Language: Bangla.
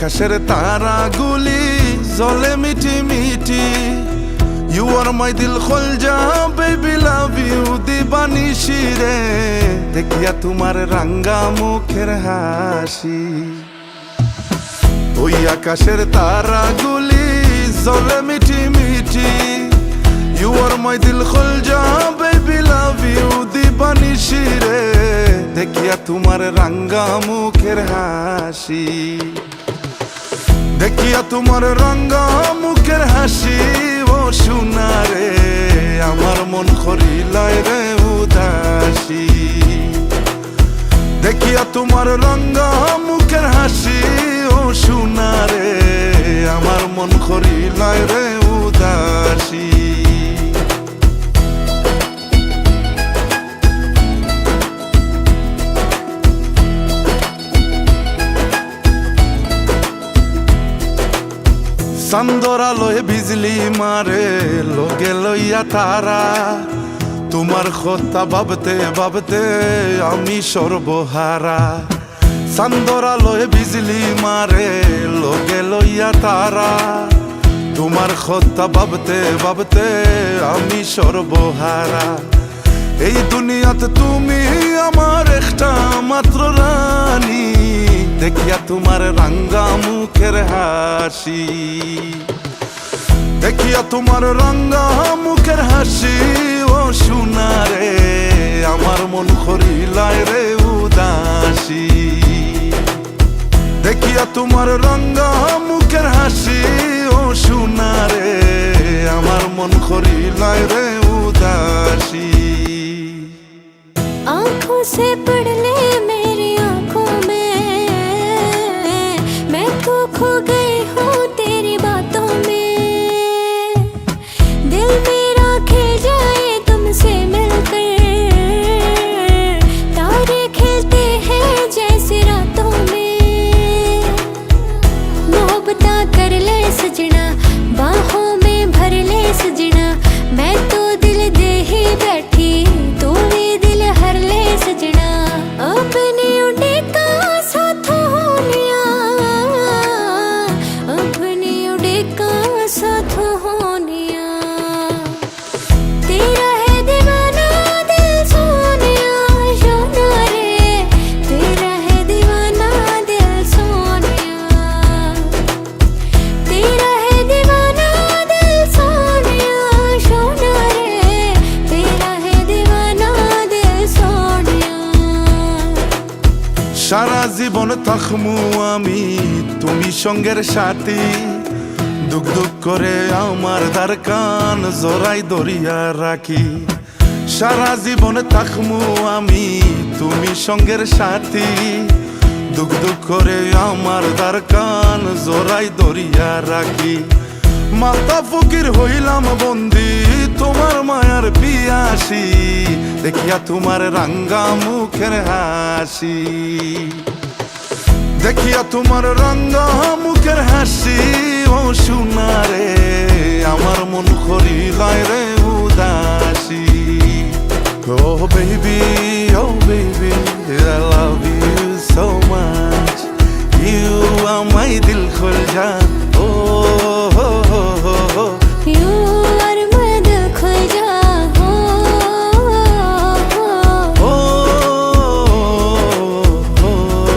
আকাশের তারাগুলি জ্বলে মিটি মিটি। You are my দিল খোলজা baby love you দিবানিশি রে, দেখিয়া তোমার রাঙ্গা মুখের হাসি। ওই আকাশের তারাগুলি জ্বলে মিটি মিটি। You are my দিল খোলজা baby love you দিবানিশি রে, দেখিয়া তোমার রাঙ্গা মুখের হাসি। দেখিয়া তোমার রাঙ্গা মুখের হাসি ও সোনা রে, আমার মন করিলায় রে উদাসী। দেখিয়া তোমার রাঙ্গা মুখের হাসি ও সোনা রে, আমার মন করিলায় রে উদাসী। চান্দর আলোয় বিজলি মারে লগে লইয়া তারা, তোমার কথা ভাবতে ভাবতে আমি সর্বহারা। চান্দর আলোয় বিজলি মারে লগে লইয়া তারা, তোমার কথা ভাবতে ভাবতে আমি সর্বহারা। এই দুনিয়াতে তুমি আমার একটা মাত্র রানী, দেখিয়া তোমার রাঙ্গা মুখের হাসি। দেখিয়া তোমার রাঙ্গা মুখের হাসি ও সোনা রে, আমার মন করিলায় রে উদাসী। দেখিয়া তোমার রাঙ্গা মুখের হাসি ও সোনা রে, আমার মন করিলায় রে উদাসী। आँखों से पढ़ ले मेरी आँखों में, मैं तो खो गई हूँ तेरी बातों में। दिल मेरा खिल जाए तुमसे मिलकर, तारे खिलते हैं जैसे रातों में। मोहब्बता कर ले सजना, बाहों में भर ले सजना, मैं तो दिल दे ही बैठी तू भी दिल हर ले सजना। अपने उड़ेका साथ होनिया, अपने उड़ेका साथ होनिया। तेरा है दीवाना दिल सोनिया सोना रे, तेरा है दीवाना दिल सोनिया। तेरा है दीवाना दिल सोनिया सोना रे, तेरा है दीवाना दिल सोनिया। সারা জীবন থাকমু আমি তুমি সঙ্গের সাথী, দুঃখ দুঃখ করে আমার দ্বার কান জড়াই ধরিয়া রাখি। সারা জীবন থাকমু আমি তুমি সঙ্গের সাথী, দুঃখ দুঃখ করে আমার দ্বার কান জড়াই ধরিয়া রাখি। মাতা ফকির হইলাম বন্দি তোমার মায়ার পিয়াসী, দেখিয়া তোমার রাঙ্গা মুখের হাসি। দেখিয়া তোমার রাঙ্গা মুখের হাসি ও সোনা রে, আমার মন করিলায় রে উদাসী। ও বেবি